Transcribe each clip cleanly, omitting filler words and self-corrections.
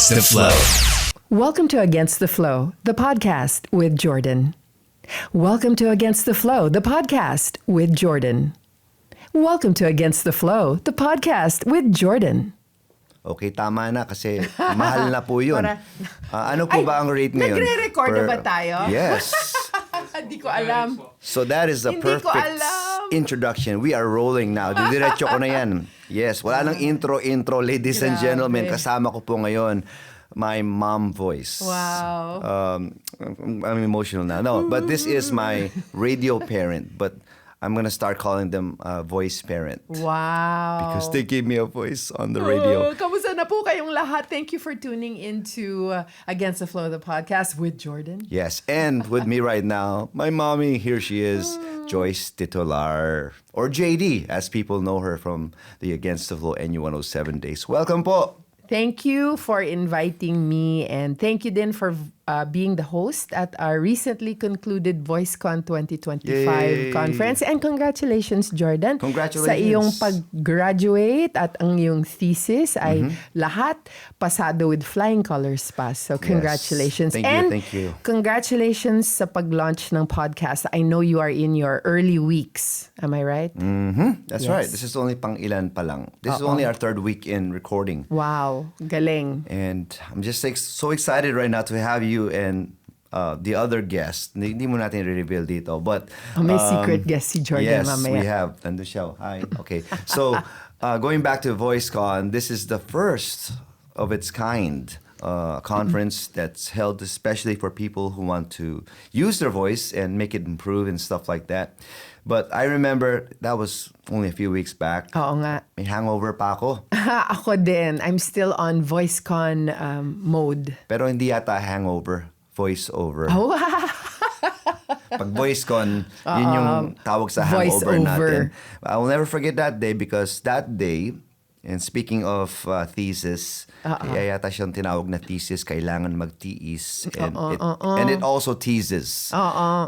Against the Flow. Welcome to Against the Flow, the podcast with Jordan. Welcome to Against the Flow, the podcast with Jordan. Welcome to Against the Flow, the podcast with Jordan. Okay, tama na kasi mahal na po yun. Ano po ba ang rate ngayon? Nagre-record na ba tayo? Yes. Hindi ko alam. So that is the Hindi ko perfect alam. introduction. We are rolling now. Didiretso ko na yan. Yes, wala nang intro, ladies and Grabe. gentlemen. Kasama ko po ngayon my mom voice. Wow. I'm emotional now. No, but this is my radio parent. But I'm gonna start calling them voice parent. Wow. Because they gave me a voice on the radio. Kamusta na po kayong lahat? Thank you for tuning into Against the Flow, the podcast with Jordan. Yes, and with me right now, my mommy, here she is, Joyce Titular, or JD, as people know her from the Against the Flow NU107 days. Welcome po! Thank you for inviting me, and thank you din for being the host at our recently concluded VoiceCon 2025 Yay! conference. And congratulations, Jordan. Congratulations. Sa iyong pag-graduate at ang iyong thesis ay lahat pasado with flying colors pa. So congratulations. Thank you, and thank you. Congratulations sa pag-launch ng podcast. I know you are in your early weeks. Am I right? That's Yes. right. This is only pang ilan pa lang. This is only our third week in recording. Wow. Galing. And I'm just so excited right now to have you and the other guest. Hindi mo natin re-reveal dito. But, May secret guest si Jordan yes, mamaya. we have. Nandun siya. Hi. Okay. So, going back to VoiceCon, this is the first of its kind conference that's held especially for people who want to use their voice and make it improve and stuff like that. But I remember that was only a few weeks back. Oo nga. May hangover pa ako. Ako din. I'm still on VoiceCon mode. Pero hindi yata hangover, voice over. Oh, Pag VoiceCon, yun yung tawag sa hangover voice natin. over. I will never forget that day because that day, and speaking of thesis, kaya yata siyang tinawag na thesis, kailangan magtiis. And it also teases.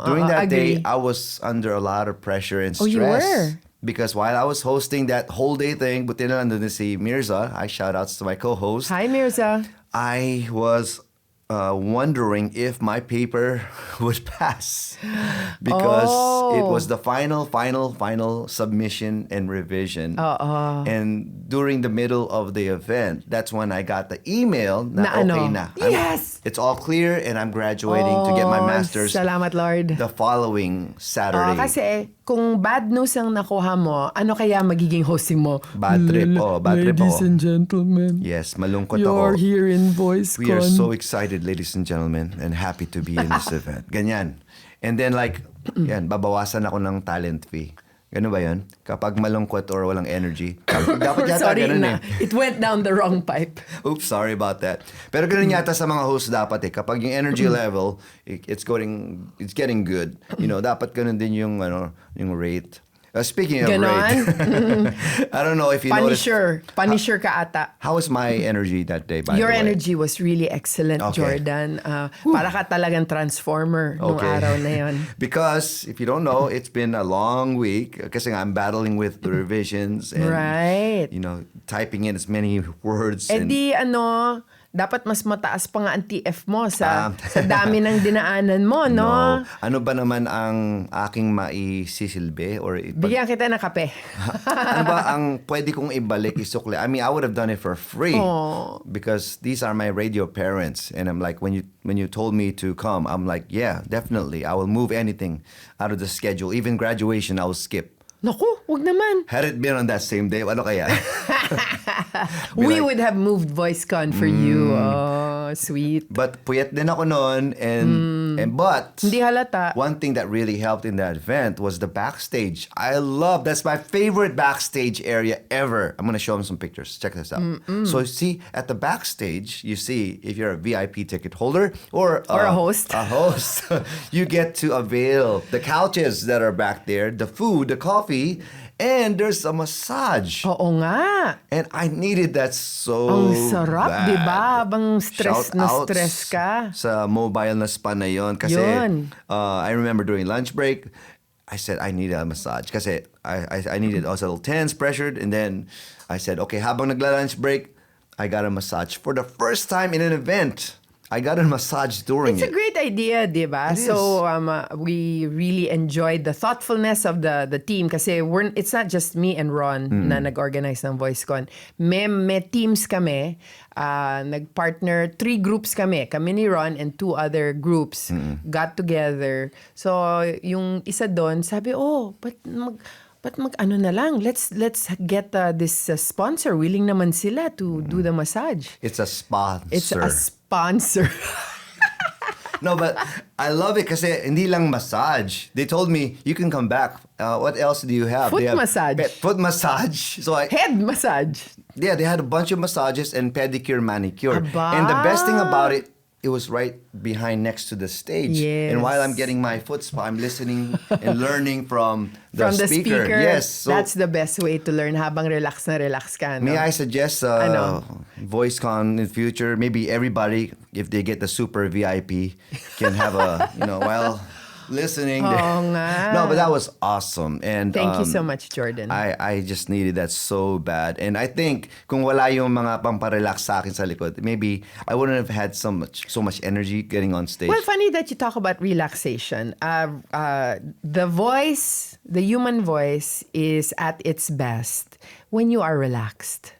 During that agree. day, I was under a lot of pressure and Oh, stress. you were? Because while I was hosting that whole day thing, buti na lang doon si Mirza, I shout outs to my co-host. Hi, Mirza. I was wondering if my paper would pass because it was the final submission and revision. And during the middle of the event, that's when I got the email na okay na. Yes! It's all clear and I'm graduating to get my master's Salamat, Lord. the following Saturday. Kasi kung bad news ang nakuha mo, ano kaya magiging hosting mo? Bad trip. Bad trip Ladies ako. and gentlemen, Yes, malungkot you're ako. here in VoiceCon. We are so excited, ladies and gentlemen, and happy to be in this event. Ganyan. And then yan, babawasan ako ng talent fee. Ganun ba yun? Kapag malungkot or walang energy. Dapat yata Sorry ganun na. It went down the wrong pipe. Oops, sorry about that. Pero ganun yata sa mga hosts dapat eh. Kapag yung energy level, it's getting good. You know, dapat ganun din yung rate. Speaking of Ganon? rate, I don't know if you noticed. Punisher ka ata. How was my energy that day, by Your the way? energy was really excellent, Okay. Jordan. Para ka talagang transformer nung Okay. araw na yon. Because if you don't know, it's been a long week kasi nga I'm battling with the revisions and Right. typing in as many words. Eh di dapat mas mataas pa nga ang TF mo sa dami ng dinaanan mo, no? Ano ba naman ang aking maisisilbi? Bigyan kita ng kape. Ano ba ang pwede kong ibalik, isukli? I mean, I would have done it for free because these are my radio parents. And I'm like, when you told me to come, I'm like, yeah, definitely. I will move anything out of the schedule. Even graduation, I will skip. Naku, wag naman. Had it been on that same day, ano kaya? We would have moved VoiceCon for you. Oh, sweet. But puyat din ako noon but Hindi halata. one thing that really helped in that event was the backstage. That's my favorite backstage area ever. I'm gonna show them some pictures. Check this out. So see, at the backstage, you see if you're a VIP ticket holder or a host. you get to avail the couches that are back there, the food, the coffee, and there's a massage. Oo nga. And I needed that so Ang sarap, bad. di ba? Habang stress na Shout-outs stress ka. sa mobile na spa na yon. Kasi Yun. I remember during lunch break, I said I need a massage. Kasi I needed, I was a little tense, pressured. And then I said, okay, habang nagla-lunch break, I got a massage for the first time in an event. I got a massage during It's a great idea, di ba? It is. So we really enjoyed the thoughtfulness of the team kasi it's not just me and Ron na nag-organize ng VoiceCon. May teams kami, nag-partner, 3 groups kami. Kami ni Ron and 2 other groups got together. So yung isa doon, sabi, but ano na lang, let's get this sponsor. Willing naman sila to do the massage. It's a sponsor. It's a sponsor. No, but I love it kasi hindi lang massage. They told me, you can come back. What else do you have? Foot They have massage. Foot massage. So Head massage. yeah, they had a bunch of massages and pedicure, manicure. Aba. And the best thing about it, it was right behind next to the stage. Yes. And while I'm getting my foot spa, I'm listening and learning from the speaker. speaker. Yes. So That's the best way to learn habang relax na relax ka. No? may I suggest VoiceCon in the future? Maybe everybody, if they get the super VIP, can have a, while listening. Oo nga. No, but that was awesome. And Thank you so much, Jordan. I just needed that so bad. And I think kung wala yung mga pamparelax sa akin sa likod, maybe I wouldn't have had so much energy getting on stage. Well, funny that you talk about relaxation. The voice, the human voice, is at its best when you are relaxed.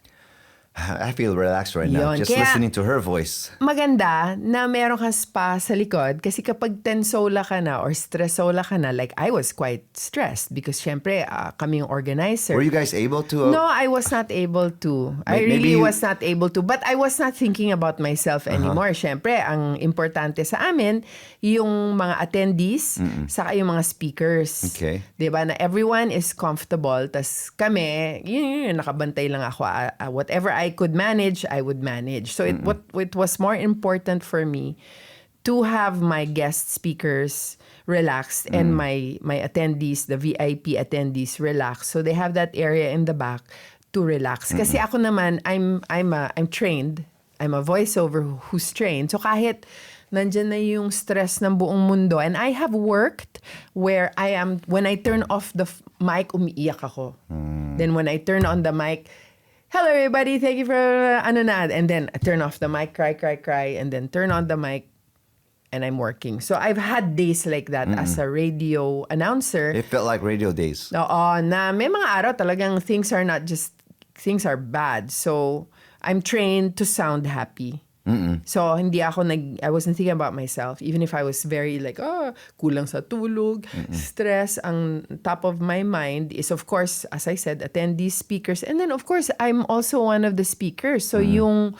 I feel relaxed right now Yun. just Kaya, listening to her voice. Maganda na meron kang spa sa likod kasi kapag tensola ka na or stressola ka na, like I was quite stressed because syempre kami yung organizer. Were you guys able to? No, I was not able to. I really was not able to. But I was not thinking about myself anymore. Syempre, ang importante sa amin, yung mga attendees, saka yung mga speakers. Okay. Diba? Na everyone is comfortable. Tas kami, yun, nakabantay lang ako. Whatever I could manage, I would manage. So it was more important for me to have my guest speakers relaxed and my attendees, the VIP attendees, relaxed. So they have that area in the back to relax. Kasi ako naman, I'm trained. I'm a voiceover who's trained. So kahit nandyan na yung stress ng buong mundo, and I have worked where when I turn off the mic, umiiyak ako. Then when I turn on the mic, hello everybody, thank you for and then I turn off the mic, cry, and then turn on the mic, and I'm working. So I've had days like that as a radio announcer. It felt like radio days. Oo, na may mga araw talagang things are bad. So I'm trained to sound happy. So I wasn't thinking about myself, even if I was very like, kulang sa tulog, stress. Ang top of my mind is, of course, as I said, attendees, speakers, and then of course I'm also one of the speakers. So yung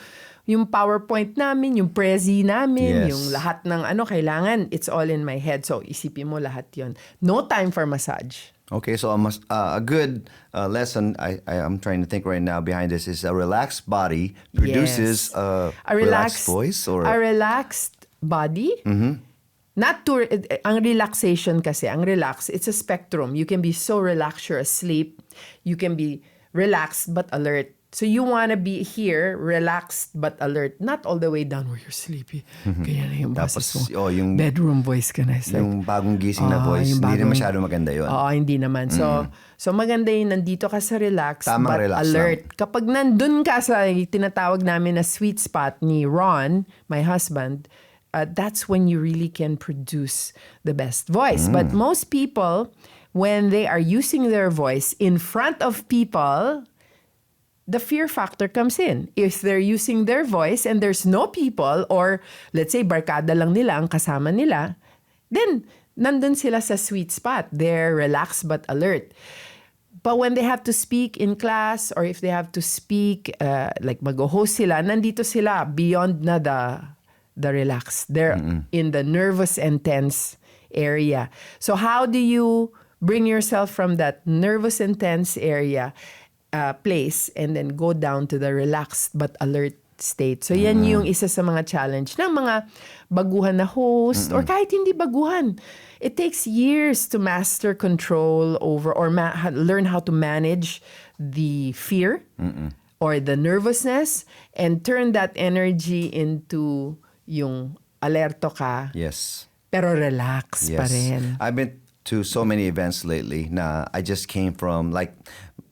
PowerPoint namin, yung Prezi namin, Yes. yung lahat ng kailangan, it's all in my head. So isipin mo lahat yon. No time for massage. Okay, so a good lesson I'm trying to think right now behind this is a relaxed body produces a relaxed voice, or a relaxed body. Not to ang relaxation kasi, ang relax, it's a spectrum. You can be so relaxed you're asleep. You can be relaxed but alert. So you want to be here, relaxed but alert, not all the way down where you're sleepy. Kaya na yung boses mo. yung bedroom voice ka na. yung bagong gising na voice, hindi rin masyado maganda yun. Oo, hindi naman. So maganda yung nandito ka sa relax, Tamang but relax alert. lang. Kapag nandun ka sa tinatawag namin na sweet spot ni Ron, my husband, that's when you really can produce the best voice. But most people, when they are using their voice in front of people, the fear factor comes in. If they're using their voice and there's no people, or let's say barkada lang nila ang kasama nila, then nandun sila sa sweet spot. They're relaxed but alert. But when they have to speak in class, or if they have to speak, like mag-host sila, nandito sila beyond na the relaxed. They're in the nervous and tense area. So how do you bring yourself from that nervous and tense area place and then go down to the relaxed but alert state? So yan yung isa sa mga challenge ng mga baguhan na host or kahit hindi baguhan. It takes years to master control over or learn how to manage the fear or the nervousness and turn that energy into yung alerto ka. Yes. Pero relax pa rin. I've been to so many events lately na I just came from, like,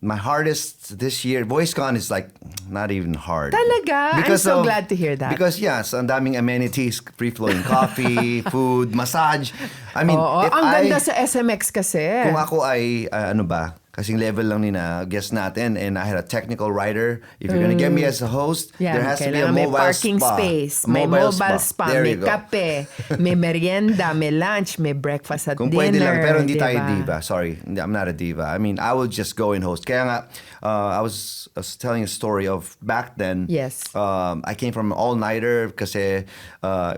my hardest this year, VoiceCon is like not even hard. Talaga? I'm so glad to hear that. Because yes, ang daming amenities, free-flowing coffee, food, massage. I mean, Oo, if ang ganda sa SMX kasi. kung ako ay, kasing level lang ni na guest natin, and I had a technical writer. If you're gonna get me as a host, there has to be a mobile may parking spa. space, may mobile spa, There may you go. kape, may merienda, may lunch, may breakfast at Kung dinner. pwede lang, pero hindi tayo diba? diva. Sorry, I'm not a diva. I mean, I would just go and host. Kaya nga, I was telling a story of back then. Yes. I came from an all-nighter kasi,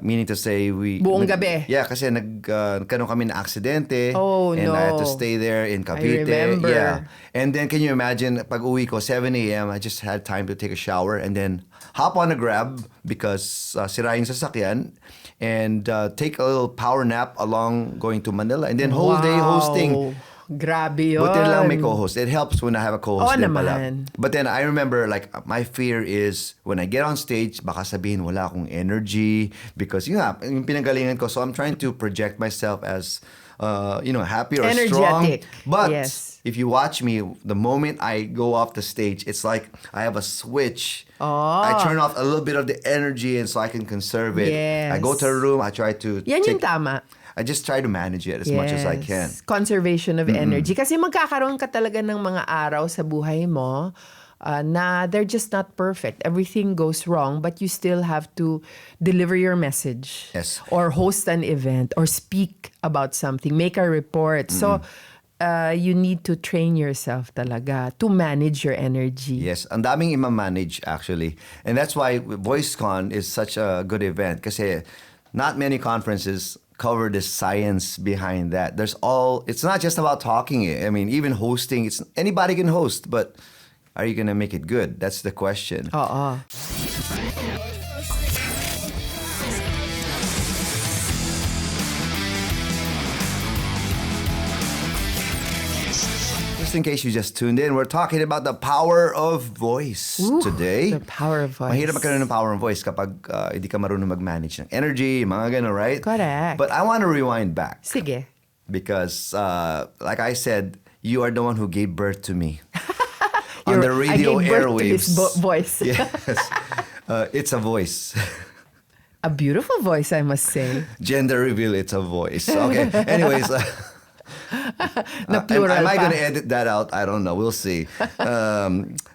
meaning to say, Buong gabi. Yeah, kasi nagkaroon kami na aksidente. Oh, and no. I had to stay there in Cavite. remember. Yeah. And then, can you imagine, pag uwi ko, 7 a.m., I just had time to take a shower and then hop on a Grab because sira yung sasakyan and take a little power nap along going to Manila. And then whole day hosting. Grabe yun. Buti lang may co-host. It helps when I have a co-host din pala. naman. But then I remember, like, my fear is when I get on stage, baka sabihin wala akong energy because yung pinanggalingan ko. So I'm trying to project myself as, happy or Energetic. strong. But yes. if you watch me, the moment I go off the stage, it's like I have a switch. I turn off a little bit of the energy and so I can conserve it. Yes. I go to a room, I try to Yan yung tama. I just try to manage it as much as I can. Conservation of energy. Kasi magkakaroon ka talaga ng mga araw sa buhay mo na they're just not perfect. Everything goes wrong, but you still have to deliver your message. Yes. Or host an event or speak about something, make a report. So, you need to train yourself talaga to manage your energy. Yes, ang daming ima-manage actually. And that's why VoiceCon is such a good event kasi not many conferences cover the science behind that. It's not just about talking. I mean, even hosting, anybody can host, but are you going to make it good? That's the question. Oo. Just in case you just tuned in, we're talking about the power of voice today. The power of voice. Mahirap magkaroon ng power of voice kapag hindi ka marunong mag-manage ng energy, mga ganun, right? Correct. But I want to rewind back. Sige. Because, like I said, you are the one who gave birth to me. On the radio I gave birth airwaves. to his voice. Yes. It's a voice. A beautiful voice, I must say. Gender reveal, it's a voice. Okay. Anyways. Na plural am I pa. going to edit that out? I don't know. We'll see.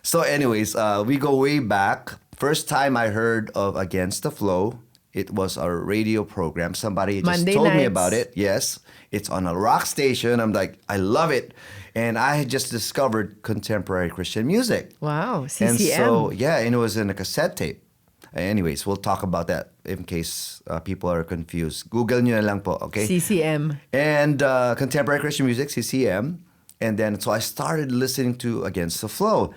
So anyways, we go way back. First time I heard of Against the Flow, it was a radio program. Somebody just Monday told me nights. about it. Yes. It's on a rock station. I'm like, I love it. And I had just discovered contemporary Christian music. Wow, CCM. And so, and it was in a cassette tape. Anyways, we'll talk about that in case people are confused. Google nyo na lang po, okay? CCM. And contemporary Christian music, CCM. And then, so I started listening to Against the Flow.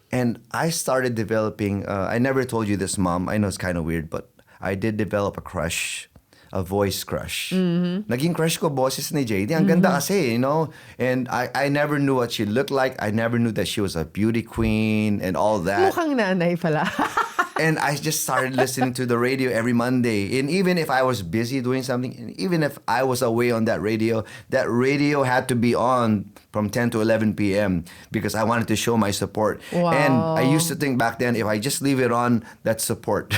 And I started developing, I never told you this, Mom. I know it's kind of weird, but I did develop a crush, a voice crush. Mm-hmm. Naging crush ko boses ni JD. Ang ganda kasi, And I never knew what she looked like. I never knew that she was a beauty queen and all that. Mukhang nanay pala. And I just started listening to the radio every Monday. And even if I was busy doing something, and even if I was away on that radio had to be on from 10 to 11 p.m. because I wanted to show my support. Wow. And I used to think back then, if I just leave it on, that's support.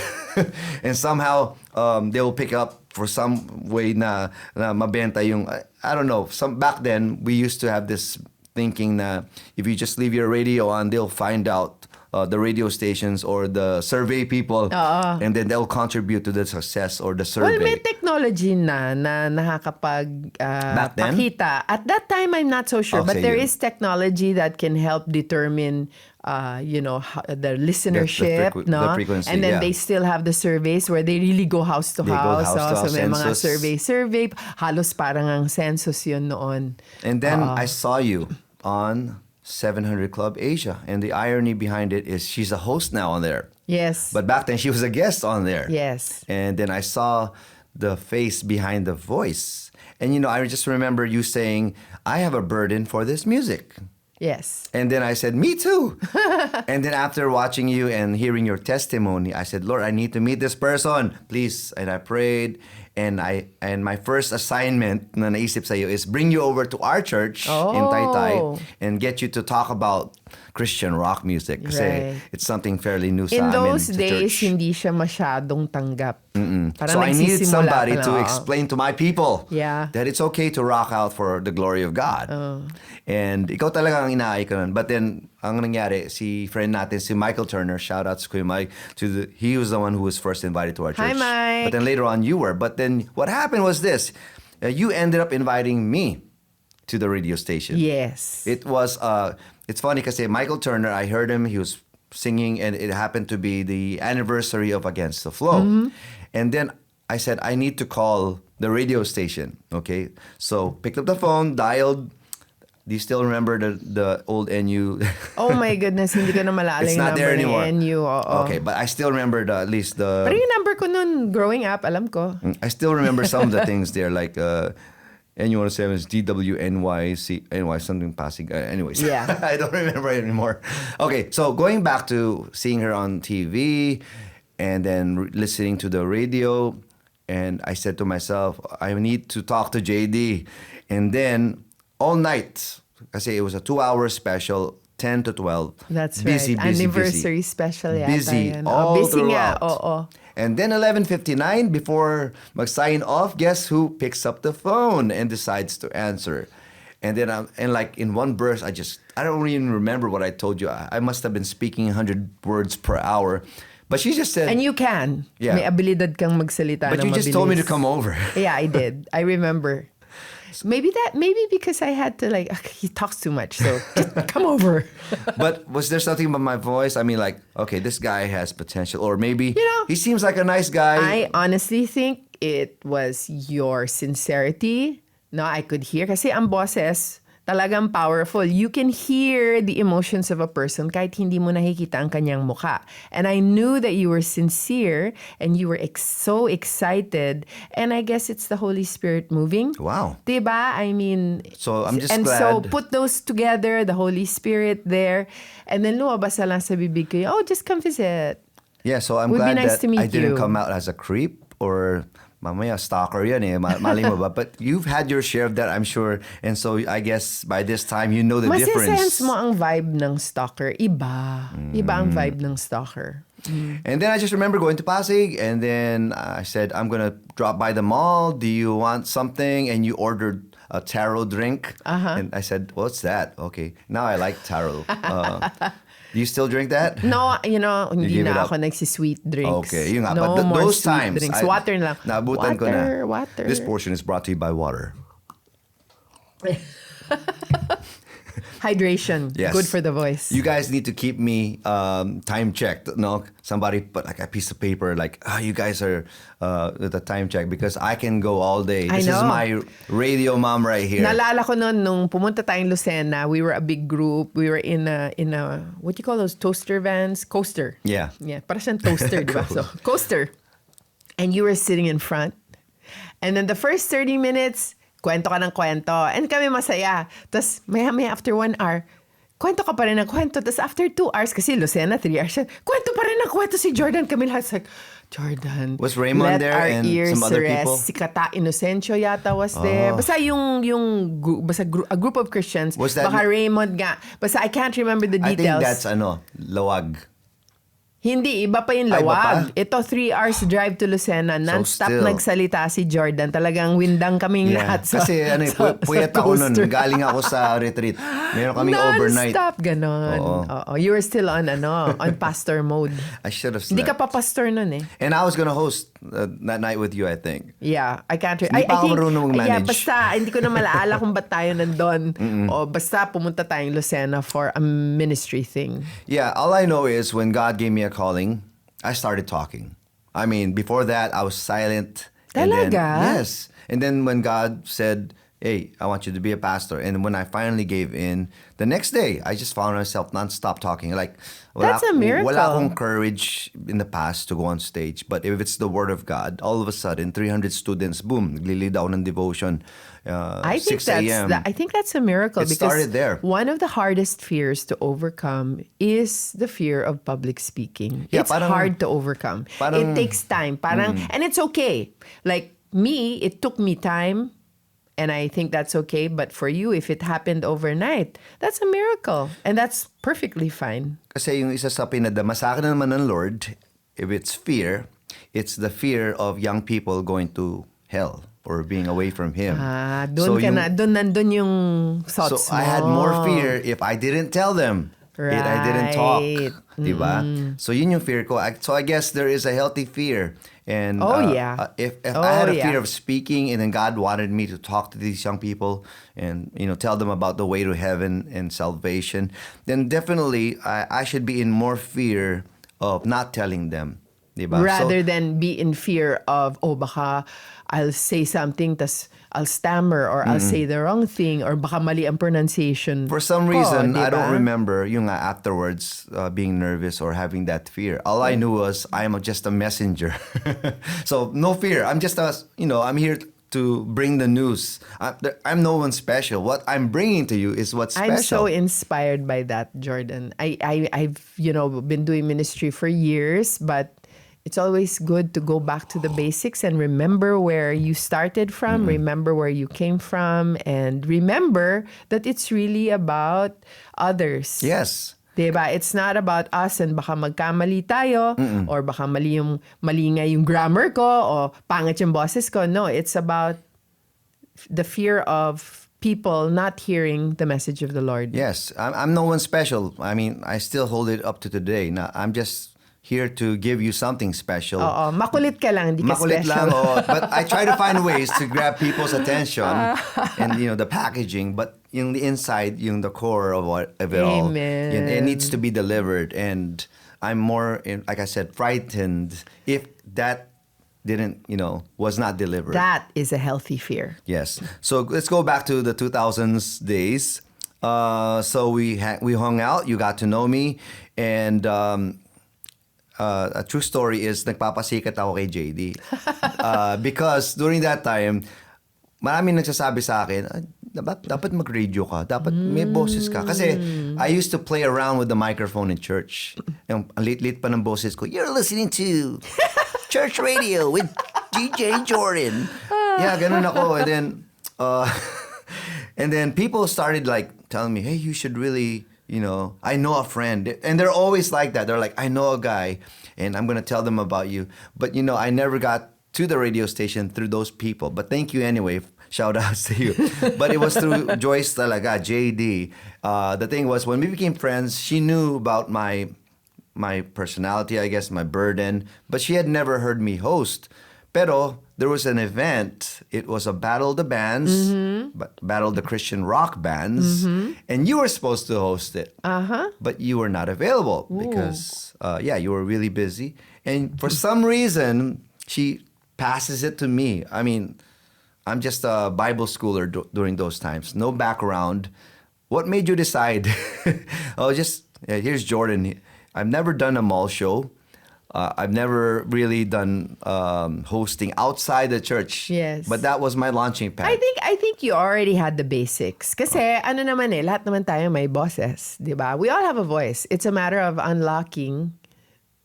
And somehow they will pick up for some way na mabenta yung, I don't know. Back then, we used to have this thinking na if you just leave your radio on, they'll find out the radio stations or the survey people, and then they'll contribute to the success or the survey. Well, may technology na nakakapag Back then? pakita. At that time, I'm not so sure. Okay, but there yun. is technology that can help determine, the listenership, the frequency, and then yeah. they still have the surveys where they really go house to They go house. house to house, so may mga census. survey. Halos parang ang census yun noon. And then I saw you on 700 Club Asia. And the irony behind it is she's a host now on there. Yes. But back then she was a guest on there. Yes. And then I saw the face behind the voice. And I just remember you saying, I have a burden for this music. Yes. And then I said, me too. And then after watching you and hearing your testimony, I said, Lord, I need to meet this person, please. And I prayed. And my first assignment na naisip sa'yo is bring you over to our church in Taytay and get you to talk about Christian rock music kasi it's something fairly new sa In amin those sa days, church. hindi siya masyadong tanggap. Parang So I needed nagsisimula somebody pa lang, to explain to my people that it's okay to rock out for the glory of God. And ikaw talaga ang inaay ko nun. But then, ang nangyari, si friend natin, si Michael Turner, shout out to Kuya Mike, he was the one who was first invited to our church. Hi, Mike. But then later on, you were. But then what happened was this. You ended up inviting me to the radio station. Yes. It was, it's funny kasi Michael Turner, I heard him, he was singing, and it happened to be the anniversary of Against the Flow. And then I said, I need to call the radio station. Okay. So picked up the phone, dialed. Do you still remember the old NU? Oh my goodness, hindi ko na malala It's yung not there number anymore. ni NU. Okay, but I still remember at least the... Pero yung number ko nun, growing up, alam ko. I still remember some of the things there, like NU107 is DWNYC, NY something passing. Anyways, Yeah. I don't remember anymore. Okay, so going back to seeing her on TV and then listening to the radio, and I said to myself, I need to talk to JD. And then all night, kasi it was a 2-hour special, 10 to 12. That's busy, right. busy, Anniversary busy. special yata Busy yan. all busy nga, throughout. And then 11:59, before mag-sign off, guess who picks up the phone and decides to answer? And then like in one burst, I don't even remember what I told you. I must have been speaking 100 words per hour. But she just said... And you can. Yeah. May abilidad kang magsalita But ng you just told me to mabilis. come over. Yeah, I did. I remember. Maybe because I had to he talks too much, so just come over. But was there something about my voice? I mean, like, okay, this guy has potential. Or maybe know, he seems like a nice guy. I honestly think it was your sincerity. No, I could hear. Kasi ang boses, talagang powerful. You can hear the emotions of a person kahit hindi mo nakikita ang kanyang mukha. And I knew that you were sincere and you were so excited. And I guess it's the Holy Spirit moving. Wow. Diba? I mean... So I'm just and glad. so put those together, the Holy Spirit there. And then lumabas na lang sa bibig ko, oh, just come visit. Yeah, so I'm Would be glad nice that to meet I didn't you. come out as a creep or... Mamaya, stalker yan eh. Mali mo ba? But you've had your share of that, I'm sure. And so I guess by this time, you know the difference. Masisense mo ang vibe ng stalker. Iba. Iba ang vibe ng stalker. And then I just remember going to Pasig, and then I said, I'm going to drop by the mall. Do you want something? And you ordered a taro drink. And I said, what's that? Okay. Now I like taro. Do you still drink that? No, hindi give it na up? ako nagsisweet drinks. Okay, yun nga. No But more those sweet times, drinks. Water na lang. Naabutan ko na. Water. This portion is brought to you by water. Hydration. Yes. Good for the voice. You guys need to keep me time checked. No, somebody put like a piece of paper like, you guys are the time check because I can go all day. I This is know. my radio mom right here. Naalala ko noon, nung pumunta tayong Lucena, we were a big group. We were in a what do you call those toaster vans? Coaster. Yeah. Yeah, para siyang toaster, di ba? So, coaster. And you were sitting in front. And then the first 30 minutes, kwento ka ng kwento. And kami masaya. Tapos, maya-maya after 1 hour, kwento ka pa rin ng kwento. Tapos after 2 hours, kasi Lucena, 3 hours, kwento pa rin ng kwento si Jordan. Kami lahat like, Jordan. Was Raymond let there our and ears some other rest. people? Si Kata Inocencio yata was there. Basta a group of Christians. Was that- Baka Raymond nga. Basta I can't remember the I think details. that's lawag. Hindi, iba pa yung Ay, iba lawag. pa? Ito, 3 hours drive to Lucena. Non-stop still. nagsalita si Jordan. Talagang windang kaming lahat sa Kasi puyat ako nun. toaster. Galing ako sa retreat. Meron kaming overnight. Non-stop, ganon. Oo. Oo. You were still on pastor mode. I should have Hindi slept. ka pa pastor nun eh. And I was gonna host that night with you, I think. Yeah, I can't... Hindi pa ako marunong Yeah, mag-manage. basta, hindi ko na malaala kung ba't tayo nandun. O basta pumunta tayong Lucena for a ministry thing. Yeah, all I know is when God gave me a calling, I started talking. I mean, before that, I was silent. And then, Talaga? yes. And then when God said, hey, I want you to be a pastor. And when I finally gave in, the next day, I just found myself nonstop talking. Like, That's a miracle. Wala akong courage in the past to go on stage. But if it's the Word of God, all of a sudden, 300 students, boom, naglilid ako ng devotion. I think 6 a.m. I think that's a miracle It because started there. one of the hardest fears to overcome is the fear of public speaking. Yeah, It's parang- hard to overcome. parang- It takes time. And it's okay. Like me, it took me time. And I think that's okay. But for you, if it happened overnight, that's a miracle. And that's perfectly fine. Kasi yung isa sa pinadama sa akin naman ng Lord, if it's fear, it's the fear of young people going to hell or being away from Him. Doon nandun yung thoughts So I had more fear if I didn't tell them. Right. If I didn't talk. Diba? So yun yung fear ko. So I guess there is a healthy fear. And if I had a fear of speaking and then God wanted me to talk to these young people and tell them about the way to heaven and salvation, then definitely I should be in more fear of not telling them. Diba? Rather than be in fear of, baka I'll say something, tas I'll stammer or I'll say the wrong thing or baka mali ang pronunciation. For some reason, diba? I don't remember yung afterwards being nervous or having that fear. All I knew was I'm just a messenger. So no fear. I'm just I'm here to bring the news. I'm no one special. What I'm bringing to you is what's special. I'm so inspired by that, Jordan. I've been doing ministry for years, but it's always good to go back to the basics and remember where you started from, remember where you came from, and remember that it's really about others. Yes. Diba? It's not about us and baka magkamali tayo or baka mali nga yung grammar ko o pangit yung boses ko. No, it's about the fear of people not hearing the message of the Lord. Yes. I'm no one special. I mean, I still hold it up to today. Now, I'm just here to give you something special. Makulit ka lang, hindi ka Makulit special. lang, but I try to find ways to grab people's attention and the packaging, but yung the inside, yung the core of it all, it needs to be delivered. And I'm more, like I said, frightened if that didn't, was not delivered. That is a healthy fear. Yes. So let's go back to the 2000s days. So we hung out. You got to know me, and a true story is nagpapasikat ako kay JD. Because during that time, maraming nagsasabi sa akin, dapat mag-radio ka. Dapat may boses ka. Kasi I used to play around with the microphone in church. Ang lit-lit pa ng boses ko, you're listening to church radio with DJ Jordan. Yeah, ganun ako. And then people started telling me, hey, you should really... I know a friend. And they're always like that. They're like, I know a guy, and I'm going to tell them about you. But, I never got to the radio station through those people. But thank you anyway. Shout outs to you. But it was through Joyce talaga, JD. The thing was, when we became friends, she knew about my personality, I guess, my burden. But she had never heard me host. Pero there was an event. It was a Battle of the Bands, Battle of the Christian Rock Bands, and you were supposed to host it. But you were not available because, you were really busy. And for some reason, she passes it to me. I mean, I'm just a Bible schooler during those times. No background. What made you decide? Here's Jordan. I've never done a mall show. I've never really done hosting outside the church. Yes. But that was my launching pad. I think you already had the basics. Kasi lahat naman tayo may bosses, di ba? We all have a voice. It's a matter of unlocking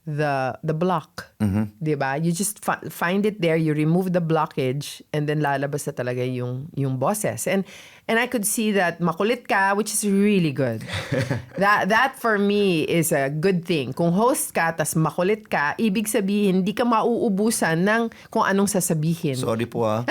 the block, di ba? You just find it there, you remove the blockage, and then lalabas na talaga yung bosses. And I could see that makulit ka, which is really good. That for me is a good thing. Kung host ka, tas makulit ka, ibig sabihin, hindi ka mauubusan ng kung anong sasabihin. Sorry po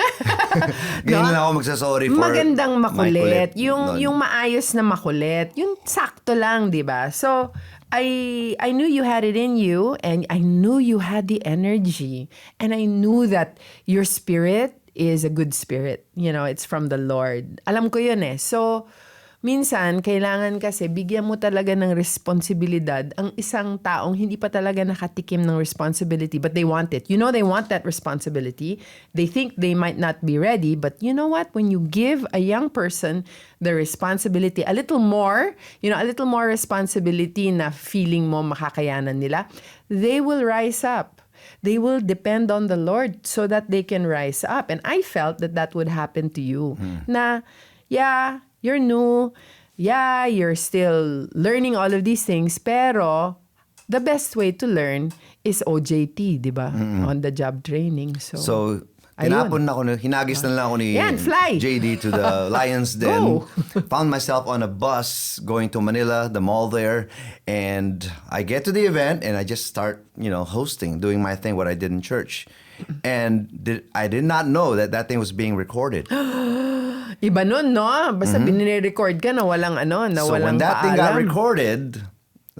Ganyan lang ako magsasorry for magandang makulit. Yung maayos na makulit. Yung sakto lang, di ba? So, I knew you had it in you, and I knew you had the energy, and I knew that your spirit is a good spirit. It's from the Lord. Alam ko yun eh. So, minsan, kailangan kasi bigyan mo talaga ng responsibilidad ang isang taong hindi pa talaga nakatikim ng responsibility, but they want it. They want that responsibility. They think they might not be ready, but you know what? When you give a young person the responsibility, a little more responsibility na feeling mo makakayanan nila, they will rise up. They will depend on the Lord so that they can rise up. And I felt that would happen to you. Na, you're new. Yeah, you're still learning all of these things. Pero the best way to learn is OJT, di ba? On the job training. So Tinapon na ako, hinagis na lang ako ni Yan, fly. JD to the Lions Den. Found myself on a bus going to Manila, the mall there. And I get to the event and I just start, hosting, doing my thing, what I did in church. And I did not know that thing was being recorded. Iba nun, no? Basta binire-record ka na walang So when that thing got recorded,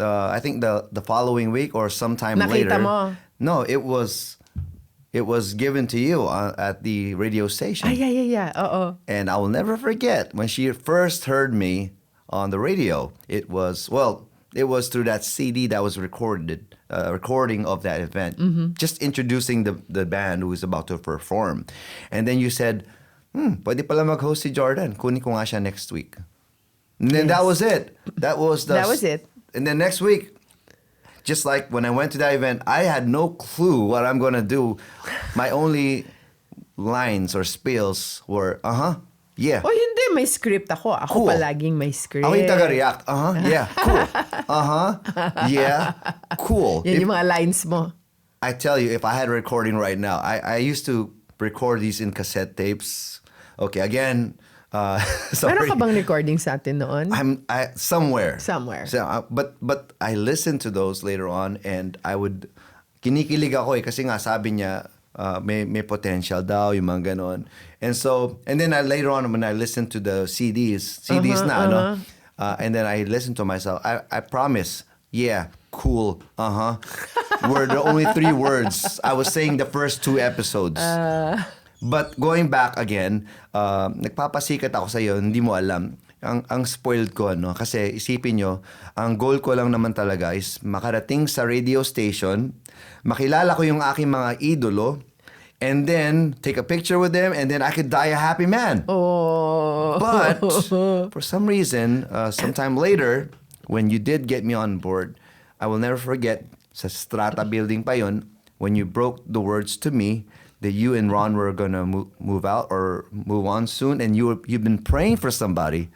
I think the following week or sometime later. Nakita mo? No, it was given to you at the radio station. Yeah. Oo. And I will never forget when she first heard me on the radio. It was through that CD that was recording of that event. Just introducing the band who is about to perform. And then you said, pwede pala mag-host si Jordan. Kunin ko nga siya next week. And then that was it. That was it. And then next week, just like when I went to that event, I had no clue what I'm going to do. My only lines or spills were, yeah. Oh, hindi. May script ako. Ako Cool. palaging may script. Ako yung taga-react. Yeah, cool. Yeah, cool. Yan yung mga lines mo. I tell you, if I had a recording right now, I used to record these in cassette tapes. Okay, again, sorry. Meron ka bang recording sa atin noon? Somewhere. Somewhere. But I listened to those later on and I would, kinikilig ako kasi nga sabi niya, may potential daw, yung mga ganon. And then later on when I listened to the CDs na, and then I listened to myself, I promise, yeah, cool, were the only 3 words. I was saying the first 2 episodes. But going back again, nagpapasikat ako sa iyo, hindi mo alam. Ang spoiled ko, kasi isipin nyo, ang goal ko lang naman talaga is makarating sa radio station, makilala ko yung aking mga idolo, and then take a picture with them, and then I could die a happy man. Oh. But for some reason, sometime later, when you did get me on board, I will never forget, sa Strata building pa yun, when you broke the words to me, that you and Ron were gonna move out or move on soon, and you've been praying for somebody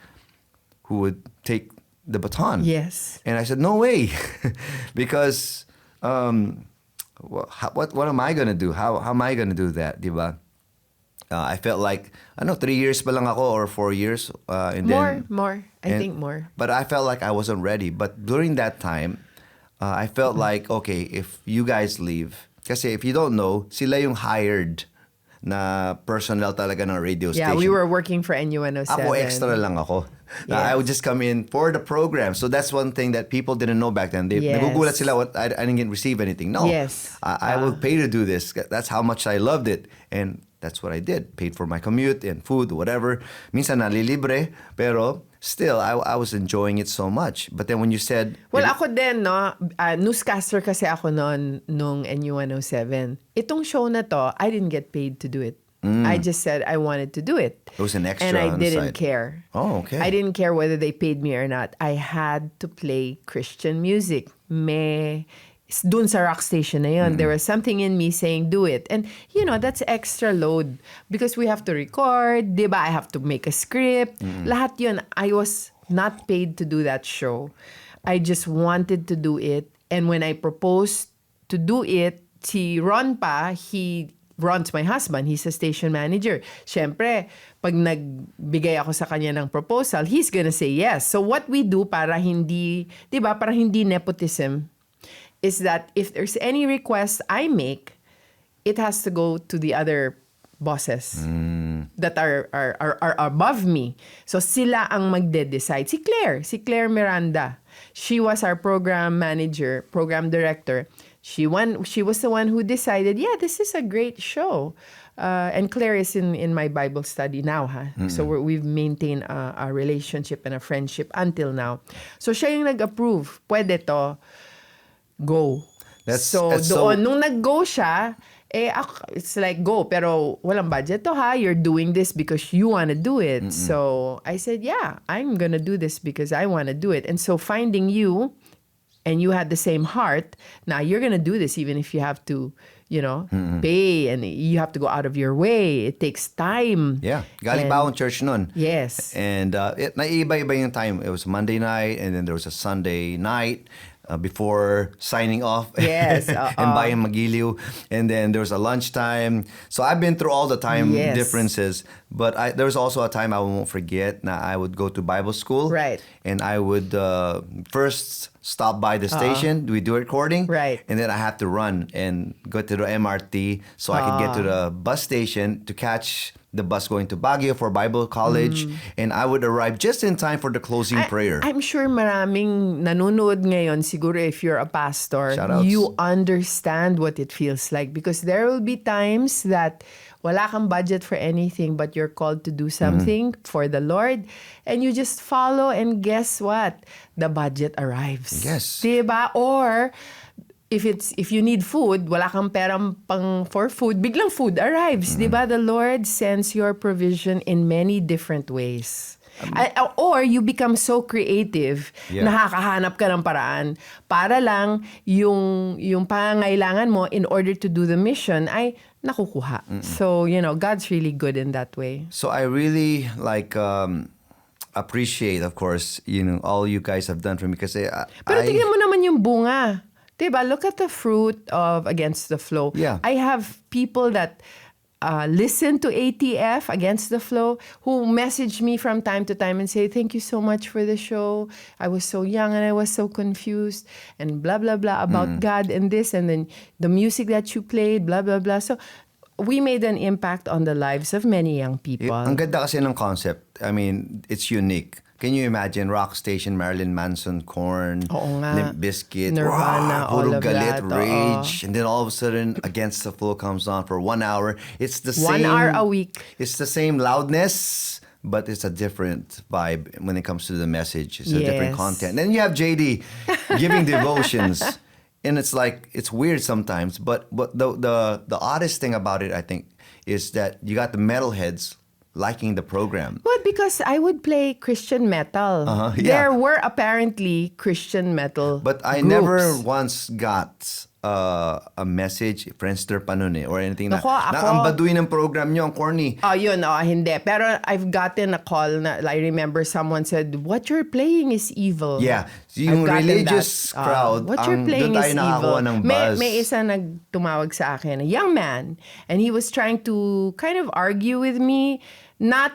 who would take the baton. Yes. And I said, no way, because what am I gonna do? How am I gonna do that, diba? I felt like 3 years pa lang ako or 4 years, and then more. I think more. But I felt like I wasn't ready. But during that time, I felt like, okay, if you guys leave. Kasi if you don't know, sila yung hired na personnel talaga ng radio station. Yeah, we were working for NU107. Ako extra lang ako. Yes. I would just come in for the program. So that's one thing that people didn't know back then. Nagugulat sila, I didn't receive anything. No, yes. I would pay to do this. That's how much I loved it. And that's what I did. Paid for my commute and food, whatever. Minsan nalilibre, pero still, I was enjoying it so much. But then when you said... Well, ako din, newscaster kasi ako noon nung NU107. Itong show na to, I didn't get paid to do it. I just said I wanted to do it. It was an extra and I on the didn't side. care. Oh, okay. I didn't care whether they paid me or not. I had to play Christian music. Dun sa rock station na yun, there was something in me saying, do it. And, that's extra load. Because we have to record, diba? I have to make a script. Lahat yun, I was not paid to do that show. I just wanted to do it. And when I proposed to do it, si Ron pa, Ron's my husband. He's a station manager. Siyempre, pag nagbigay ako sa kanya ng proposal, he's gonna say yes. So what we do para hindi, diba, para hindi nepotism, is that if there's any request I make, it has to go to the other bosses that are above me. So sila ang magde-decide. Si Claire Miranda. She was our program manager, program director. She was the one who decided, yeah, this is a great show. And Claire is in my Bible study now. So we've maintained a relationship and a friendship until now. So siya yung nag-approve. Pwede to. Go. Nung nag-go siya, it's like, go, pero walang budget to you're doing this because you want to do it. So I said, yeah, I'm gonna do this because I want to do it. And so finding you, and you had the same heart, now you're gonna do this even if you have to, pay, and you have to go out of your way. It takes time. Yeah. Galing pa akong church nun. Yes. And naiiba-iba yung time. It was Monday night, and then there was a Sunday night. before signing off Yes, and buying magiliw. And then there was a lunchtime. So I've been through all the time Yes. differences. But there was also a time I won't forget. Now I would go to Bible school. Right. And I would first stop by the station. We do a recording. Right. And then I have to run and go to the MRT so I could get to the bus station to catch the bus going to Baguio for Bible college. And I would arrive just in time for the closing prayer. I'm sure maraming nanonood ngayon, siguro if you're a pastor, Shoutouts. you understand what it feels like because there will be times that wala kang budget for anything but you're called to do something for the Lord and you just follow and guess what? The budget arrives. Yes. Diba? Or if you need food, wala kang perang pang for food, biglang food arrives. Diba? The Lord sends your provision in many different ways. Or you become so creative, nakakahanap ka ng paraan para lang yung pangangailangan mo in order to do the mission ay nakukuha. So, God's really good in that way. So I really appreciate, of course, all you guys have done for me because Pero tingnan mo naman yung bunga. Diba? Look at the fruit of Against the Flow. Yeah. I have people that listen to ATF, Against the Flow, who message me from time to time and say, thank you so much for the show. I was so young and I was so confused and blah, blah, blah about God and this and then the music that you played, blah, blah, blah. So we made an impact on the lives of many young people. Ang ganda kasi ng concept. I mean, it's unique. Can you imagine Rock Station, Marilyn Manson, Korn, Limp Bizkit, Nirvana, all puro of galit, that, rage, and then all of a sudden Against the Flow comes on for 1 hour. It's the 1 same. hour a week. It's the same loudness, but it's a different vibe when it comes to the message. It's a different Yes. content. Then you have JD giving devotions. And it's like, it's weird sometimes, but the oddest thing about it, I think, is that you got the metalheads liking the program. Well, because I would play Christian metal. Yeah. There were apparently Christian metal But I groups. never once got a message, Friendster pa nun or anything na, Ako, ang baduy ng program nyo, ang corny. Oh, yun, hindi. Pero I've gotten a call na, I remember someone said, what you're playing is evil. Yeah. Yung I've gotten religious that. crowd, what you're playing doon tayo is nakakuha evil. ng buzz. May isa nagtumawag sa akin, a young man, and he was trying to kind of argue with me, not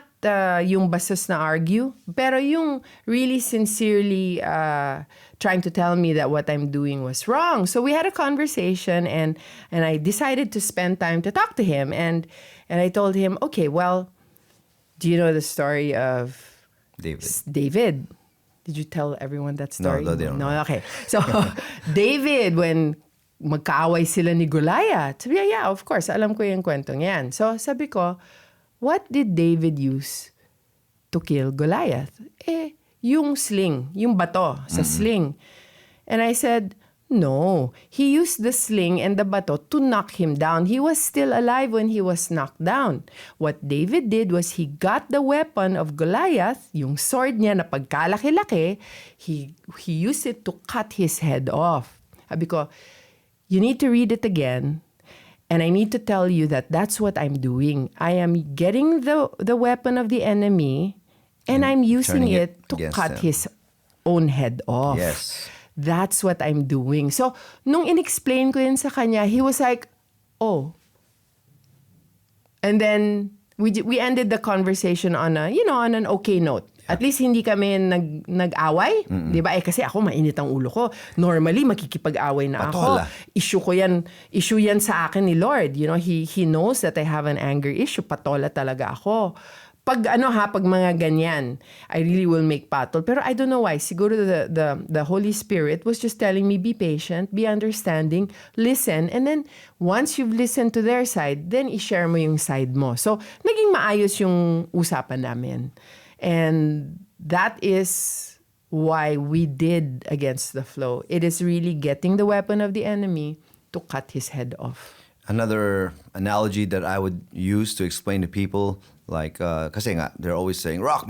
yung bastos na argue, pero yung really sincerely trying to tell me that what I'm doing was wrong. So we had a conversation and I decided to spend time to talk to him. And I told him, okay, well, do you know the story of David? Did you tell everyone that story? No, they don't know. No, okay. So David, when magkaaway sila ni Goliath, sabi niya, yeah, of course, alam ko yung kwentong yan. So sabi ko, what did David use to kill Goliath? Yung sling, yung bato sa sling. And I said, no, he used the sling and the bato to knock him down. He was still alive when he was knocked down. What David did was he got the weapon of Goliath, yung sword niya na pagkalaki-laki, he used it to cut his head off. Sabi ko, you need to read it again. And I need to tell you that that's what I'm doing. I am getting the weapon of the enemy and I'm using it to cut his own head off. Yes. That's what I'm doing. So, nung in-explain ko yun sa kanya, he was like, oh. And then, we ended the conversation on an okay note. At least hindi kami nag-away, 'di ba? Kasi ako mainit ang ulo ko. Normally makikipag-away na Patola. ako. Issue 'yan sa akin ni Lord. He knows that I have an anger issue. Patola talaga ako. Pag mga ganyan, I really will make patol. Pero I don't know why. Siguro the Holy Spirit was just telling me, be patient, be understanding, listen, and then once you've listened to their side, then i-share mo yung side mo. So, naging maayos yung usapan namin. And that is why we did Against the Flow. It is really getting the weapon of the enemy to cut his head off. Another analogy that I would use to explain to people, like, kasi nga, they're always saying, rock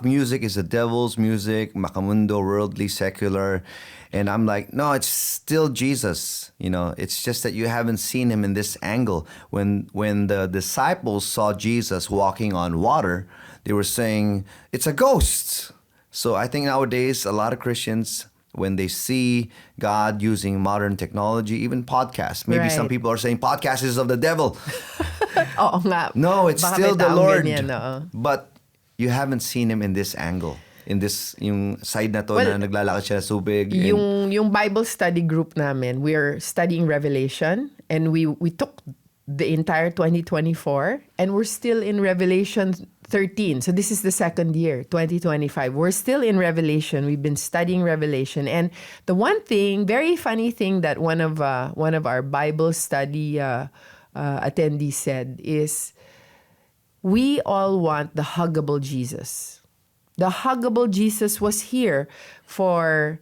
music is the devil's music, makamundo, worldly, secular. And I'm like, no, it's still Jesus. It's just that you haven't seen him in this angle. When the disciples saw Jesus walking on water, they were saying, it's a ghost. So I think nowadays, a lot of Christians, when they see God using modern technology, even podcasts. Maybe some people are saying podcast is of the devil. Oo nga. No, it's Baka still may the taong Lord. ganyan, oo. But you haven't seen him in this angle. In this, yung side na to na naglalakad siya sa subig. Yung Bible study group namin, we're studying Revelation, and we took the entire 2024, and we're still in Revelation 13. So this is the second year, 2025. We're still in Revelation. We've been studying Revelation, and the one thing, very funny thing that one of our Bible study attendees said is, we all want the huggable Jesus. The huggable Jesus was here for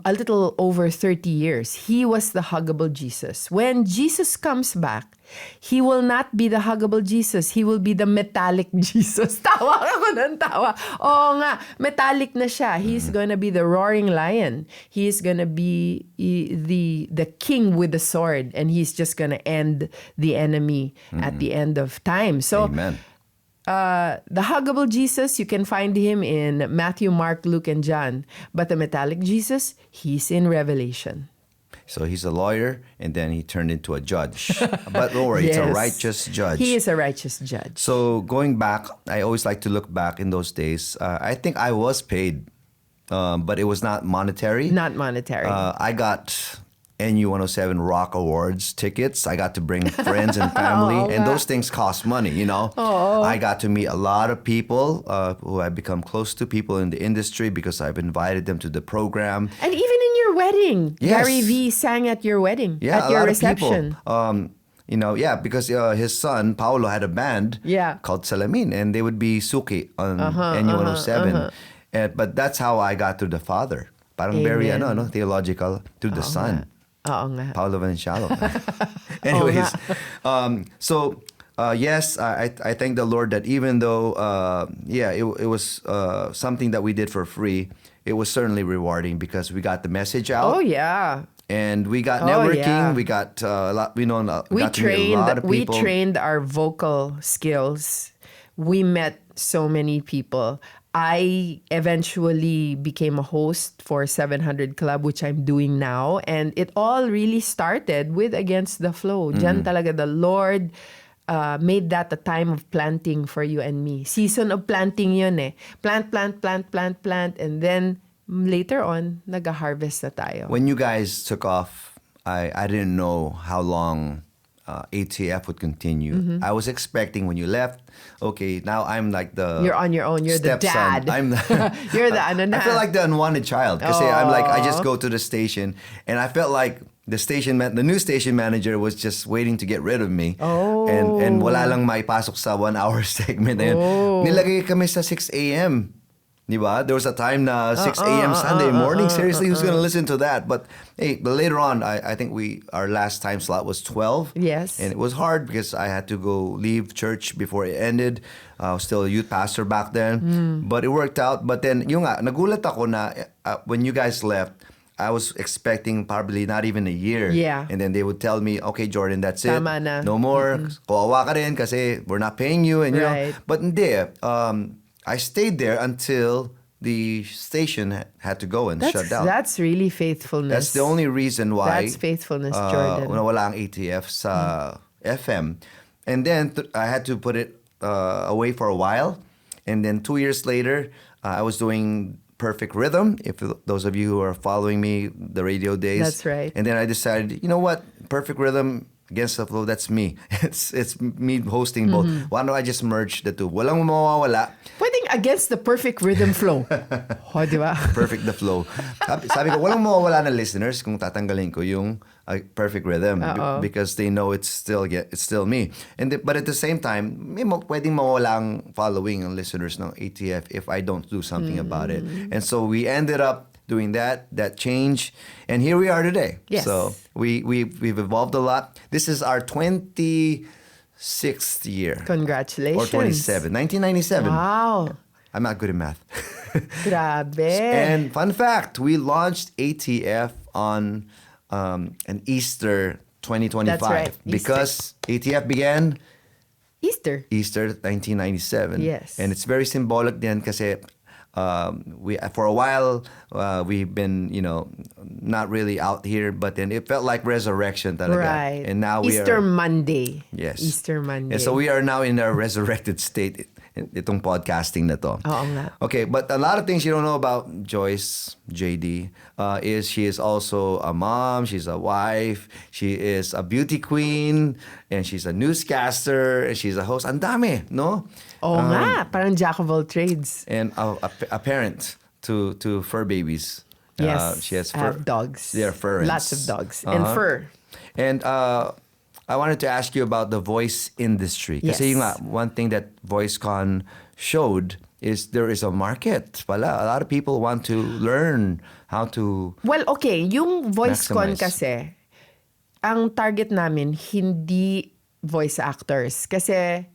a little over 30 years. He was the huggable Jesus. When Jesus comes back, he will not be the huggable Jesus. He will be the metallic Jesus. Tawa ako ng tawa. Oo nga, metallic na siya. He's gonna be the roaring lion. He's gonna be the king with the sword. And he's just gonna end the enemy at the end of time. So, Amen. The huggable Jesus, you can find him in Matthew, Mark, Luke, and John. But the metallic Jesus, he's in Revelation. So he's a lawyer, and then he turned into a judge. But don't worry, it's a righteous judge. He is a righteous judge. So going back, I always like to look back in those days. I think I was paid, but it was not monetary. Not monetary. I got NU107 Rock Awards tickets. I got to bring friends and family, and those things cost money, you know. I got to meet a lot of people who I've become close to, people in the industry, because I've invited them to the program. And even in your wedding, Yes. Gary V sang at your wedding, Yeah, at a your lot reception. of people. Because his son, Paolo, had a band called Salamin, and they would be suki on NU107. But that's how I got to the Father. Parang very theological, to the Son. Oo nga. Paolo Valenciano. Anyways, yes, I thank the Lord that even though, it was something that we did for free, it was certainly rewarding because we got the message out. Oh, yeah. And we got networking. We got a lot. We got to meet a lot of people. We trained our vocal skills. We met so many people. I eventually became a host for 700 Club, which I'm doing now. And it all really started with Against the Flow. Diyan talaga the Lord made that a time of planting for you and me. Season of planting yun eh. Plant. And then later on, nag-harvest na tayo. When you guys took off, I didn't know how long ATF would continue. I was expecting when you left, okay, now I'm like the You're on your own. You're the stepson. dad. I'm You're the ano na. I feel like the unwanted child because I'm like, I just go to the station, and I felt like the new station manager was just waiting to get rid of me. And wala lang maipasok sa 1 hour segment na yun. Nilagay kami sa 6 a.m. Diba? There was a time na 6 a.m. Sunday morning. Seriously, who's going to listen to that? But hey, but later on, I think our last time slot was 12. Yes. And it was hard because I had to go leave church before it ended. I was still a youth pastor back then. But it worked out. But then, nagulat ako na when you guys left, I was expecting probably not even a year. Yeah. And then they would tell me, okay, Jordan, that's it. Tama na. No more. Kawawa ka rin kasi we're not paying you. And, Right. But hindi. I stayed there until the station had to go and shut down. That's really faithfulness. That's the only reason why. That's faithfulness, Jordan. Nawala ang ATF sa FM. And then I had to put it away for a while. And then 2 years later, I was doing Perfect Rhythm. If those of you who are following me, the radio days. That's right. And then I decided, you know what? Perfect Rhythm, Against the Flow, that's me. It's me hosting both. Why don't I just merge the two? Walang mawawala. Pwedeng Against the Perfect Rhythm Flow. Di ba? Perfect the Flow. Sabi ko, walang mawawala na listeners kung tatanggalin ko yung Perfect Rhythm because they know it's still me. But at the same time, pwedeng mawawala ang following ng listeners ng ATF if I don't do something about it. And so we ended up doing that change, and here we are today. Yes. So we've evolved a lot. This is our 26th year. Congratulations. Or 27. 1997. Wow. I'm not good at math. Grabe. And fun fact, we launched ATF on an Easter 2025. That's right. Because ATF began Easter 1997. Yes. And it's very symbolic then kasi we for a while we've been not really out here, but then it felt like resurrection talaga. Right. And now we Easter are Monday. yes Easter Monday. and so we are now in a resurrected state itong podcasting na to. Oo nga. Okay, but a lot of things you don't know about Joyce, JD, is she is also a mom, she's a wife, she is a beauty queen, and she's a newscaster, and she's a host. Ang dami, no? Oo nga, parang jack of all trades. And a parent to fur babies. Yes, she has I have dogs. They're furrents. Lots of dogs and fur. And I wanted to ask you about the voice industry. Kasi Yes. yung one thing that VoiceCon showed is there is a market pala. A lot of people want to learn how to Well, okay, yung VoiceCon maximize. kasi, ang target namin, hindi voice actors. Kasi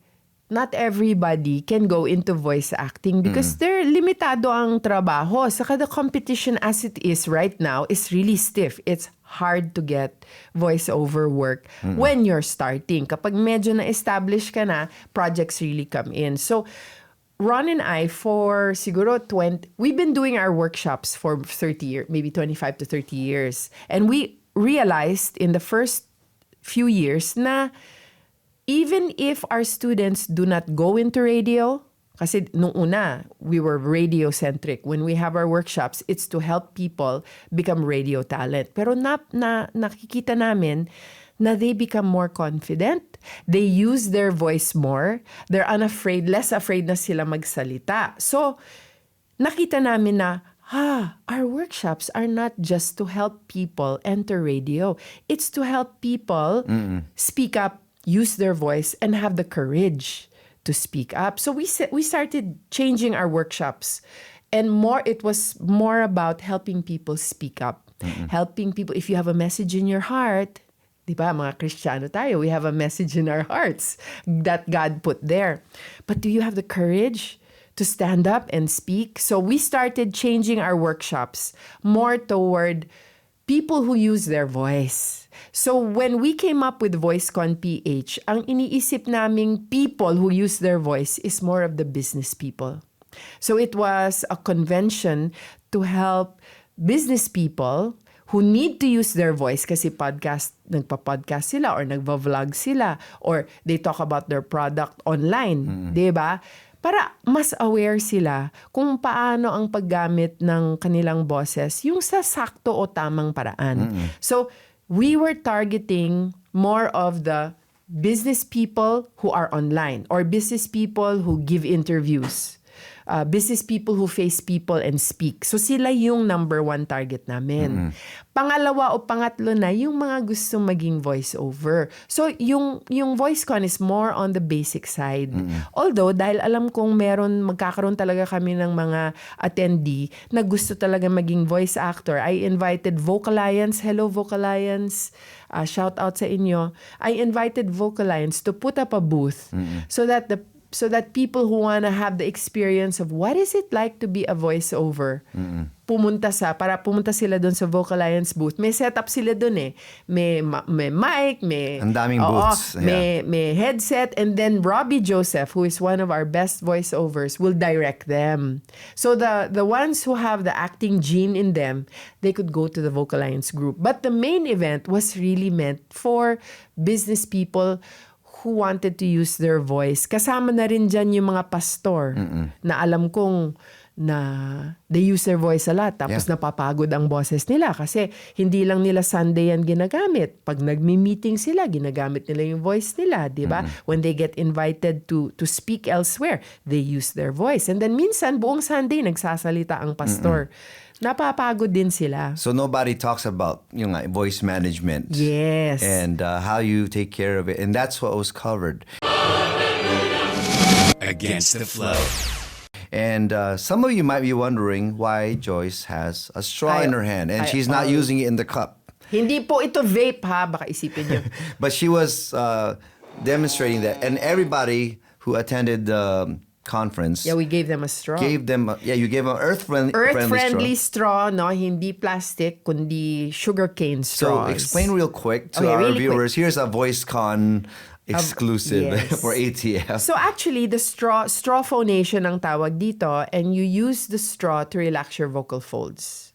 not everybody can go into voice acting because they're limitado ang trabaho. Saka the competition as it is right now is really stiff. It's hard to get voiceover work when you're starting. Kapag medyo na-establish ka na, projects really come in. So, Ron and I, for siguro we've been doing our workshops for 30 years, maybe 25 to 30 years. And we realized in the first few years na even if our students do not go into radio, kasi nung una, we were radio-centric. When we have our workshops, it's to help people become radio talent. Pero nakikita namin na they become more confident. They use their voice more. They're unafraid, less afraid na sila magsalita. So, nakita namin na, our workshops are not just to help people enter radio. It's to help people speak up, use their voice, and have the courage to speak up. So we started changing our workshops, and it was more about helping people speak up, helping people. If you have a message in your heart, di ba, mga Kristiyano tayo, we have a message in our hearts that God put there. But do you have the courage to stand up and speak? So we started changing our workshops more toward people who use their voice. So when we came up with VoiceCon PH, ang iniisip naming people who use their voice is more of the business people. So it was a convention to help business people who need to use their voice kasi nagpa-podcast sila or nagva-vlog sila or they talk about their product online, 'di ba? Para mas aware sila kung paano ang paggamit ng kanilang boses yung sa sakto o tamang paraan. So, we were targeting more of the business people who are online or business people who give interviews. Business people who face people and speak. So sila yung number one target namin. Pangalawa o pangatlo na yung mga gustong maging voiceover. So yung VoiceCon is more on the basic side. Although dahil alam kong magkakaroon talaga kami ng mga attendee na gusto talaga maging voice actor, I invited Vocalians. Hello Vocalians. Shout out sa inyo. I invited Vocalians to put up a booth so that people who want to have the experience of what is it like to be a voiceover, pumunta sila doon sa Vocalians booth. May setup sila doon eh. May mic, ang daming booths. May headset, and then Robbie Joseph, who is one of our best voiceovers, will direct them. So the ones who have the acting gene in them, they could go to the Vocalians group. But the main event was really meant for business people who wanted to use their voice. Kasama na rin dyan yung mga pastor na alam kong na they use their voice a lot. Tapos napapagod ang boses nila kasi hindi lang nila Sunday yan ginagamit. Pag nagmi-meeting sila, ginagamit nila yung voice nila, di ba? When they get invited to speak elsewhere, they use their voice. And then minsan, buong Sunday, nagsasalita ang pastor. Napapagod din sila. So nobody talks about yung voice management. Yes. And how you take care of it. And that's what was covered. Against the Flow. And some of you might be wondering why Joyce has a straw in her hand and she's not using it in the cup. Hindi po ito vape ha, baka isipin nyo. But she was demonstrating that. And everybody who attended the conference. Yeah, we gave them a straw. You gave them Earth-friendly straw, no? Hindi plastic, kundi sugarcane straws. So explain real quick to our viewers. Here's a VoiceCon exclusive yes. for ATF. So actually, the straw phonation ang tawag dito, and you use the straw to relax your vocal folds.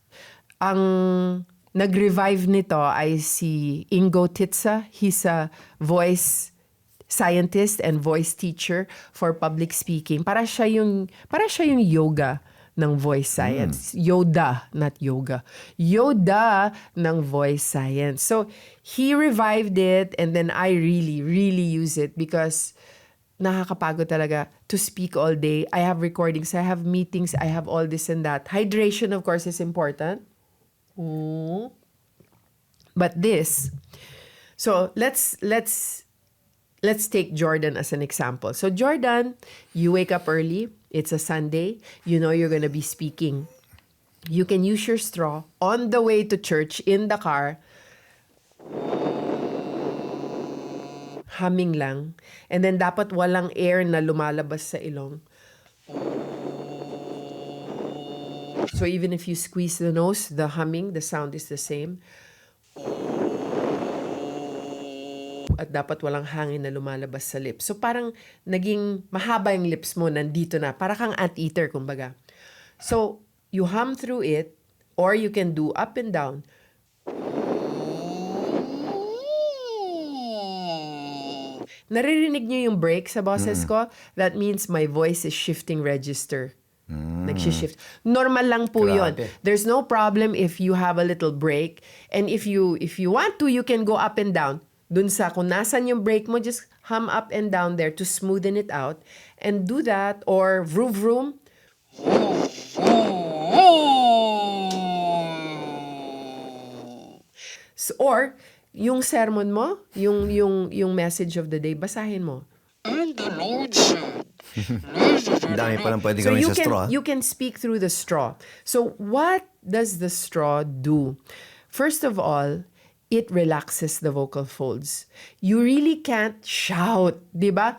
Ang nag-revive nito ay si Ingo Titsa. He's a voice scientist and voice teacher for public speaking. Para siya yung yoga ng voice science. Yoda, not yoga. Yoda ng voice science. So, he revived it, and then I really, really use it because nakakapagod talaga to speak all day. I have recordings, I have meetings, I have all this and that. Hydration, of course, is important. But this, so let's take Jordan as an example. So Jordan, you wake up early. It's a Sunday. You know you're going to be speaking. You can use your straw on the way to church in the car. Humming lang. And then dapat walang air na lumalabas sa ilong. So even if you squeeze the nose, the humming, the sound is the same. At dapat walang hangin na lumalabas sa lips. So parang naging mahaba yung lips mo, nandito na. Para kang anteater, kumbaga. So, you hum through it, or you can do up and down. Naririnig niyo yung break sa boses ko? That means my voice is shifting register. Nag-shift. Normal lang po yun. There's no problem if you have a little break. And if you want to, you can go up and down. Dun sa kung nasan yung break mo, just hum up and down there to smoothen it out. And do that, or vroom vroom. So, or, yung sermon mo, yung message of the day, basahin mo. And the Lord said, Dami palang pwede so gawin sa straw. you can speak through the straw. So what does the straw do? First of all, it relaxes the vocal folds. You really can't shout, di ba?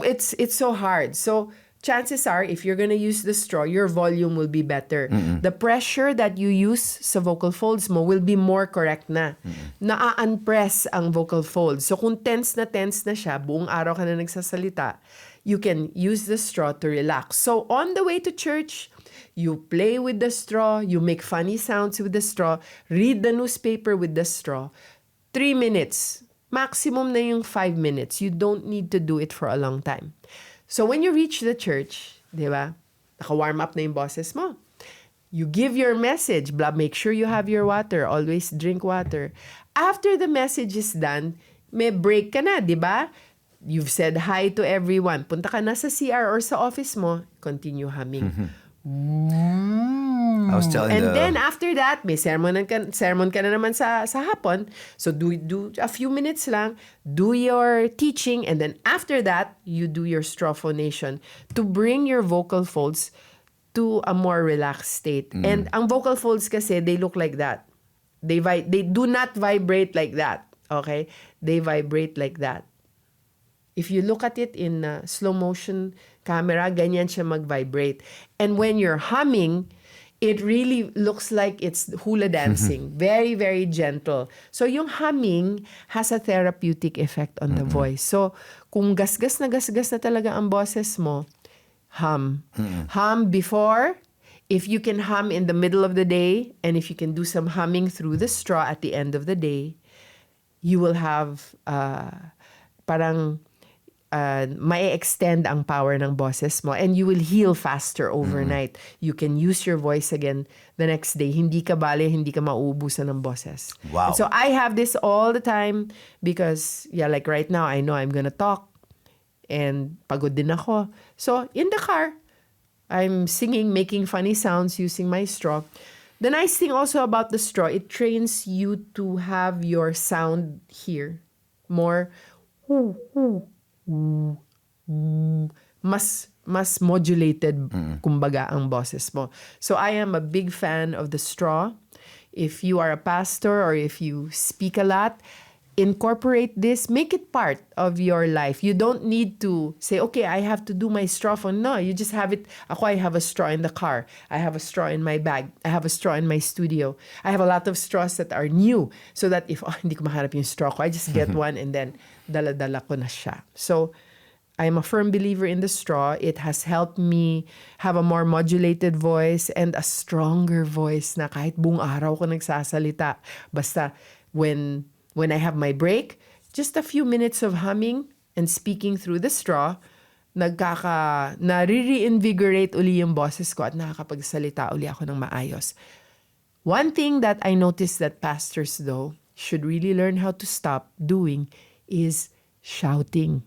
It's so hard. So chances are, if you're gonna use the straw, your volume will be better. The pressure that you use sa vocal folds mo will be more correct na. Na-unpress ang vocal folds. So kung tense na siya, buong araw ka na nagsasalita, you can use the straw to relax. So on the way to church, you play with the straw, you make funny sounds with the straw, read the newspaper with the straw. 3 minutes. Maximum na yung 5 minutes. You don't need to do it for a long time. So when you reach the church, di ba? Naka-warm up na yung boses mo. You give your message. Make sure you have your water. Always drink water. After the message is done, may break ka na, di ba? You've said hi to everyone. Punta ka na sa CR or sa office mo, continue humming. I was telling then after that, may sermon ka na naman sa hapon. So do a few minutes lang, do your teaching, and then after that, you do your straw phonation to bring your vocal folds to a more relaxed state. And ang vocal folds kasi, they look like that. They do not vibrate like that. Okay? They vibrate like that. If you look at it in slow motion camera, ganyan siya mag-vibrate. And when you're humming, it really looks like it's hula dancing. Very, very gentle. So yung humming has a therapeutic effect on the voice. So kung gasgas na talaga ang boses mo, hum. Hum before, if you can hum in the middle of the day, and if you can do some humming through the straw at the end of the day, you will have parang may extend ang power ng boses mo, and you will heal faster overnight. You can use your voice again the next day. Hindi ka mauubusan ng boses. Wow. And so I have this all the time because, like right now, I know I'm gonna talk and pagod din ako. So in the car, I'm singing, making funny sounds using my straw. The nice thing also about the straw, it trains you to have your sound here more mas modulated, kumbaga, ang boses mo. So I am a big fan of the straw. If you are a pastor or if you speak a lot, incorporate this, make it part of your life. You don't need to say, okay, I have to do my straw phone. No, you just have it. Ako, I have a straw in the car. I have a straw in my bag. I have a straw in my studio. I have a lot of straws that are new so that if hindi ko mahanap yung straw ko, I just get one and then dala-dala ko na siya. So, I'm a firm believer in the straw. It has helped me have a more modulated voice and a stronger voice na kahit buong araw ko nagsasalita. Basta when I have my break, just a few minutes of humming and speaking through the straw, nare-reinvigorate uli yung boses ko at nakakapagsalita uli ako ng maayos. One thing that I noticed that pastors, though, should really learn how to stop doing is shouting.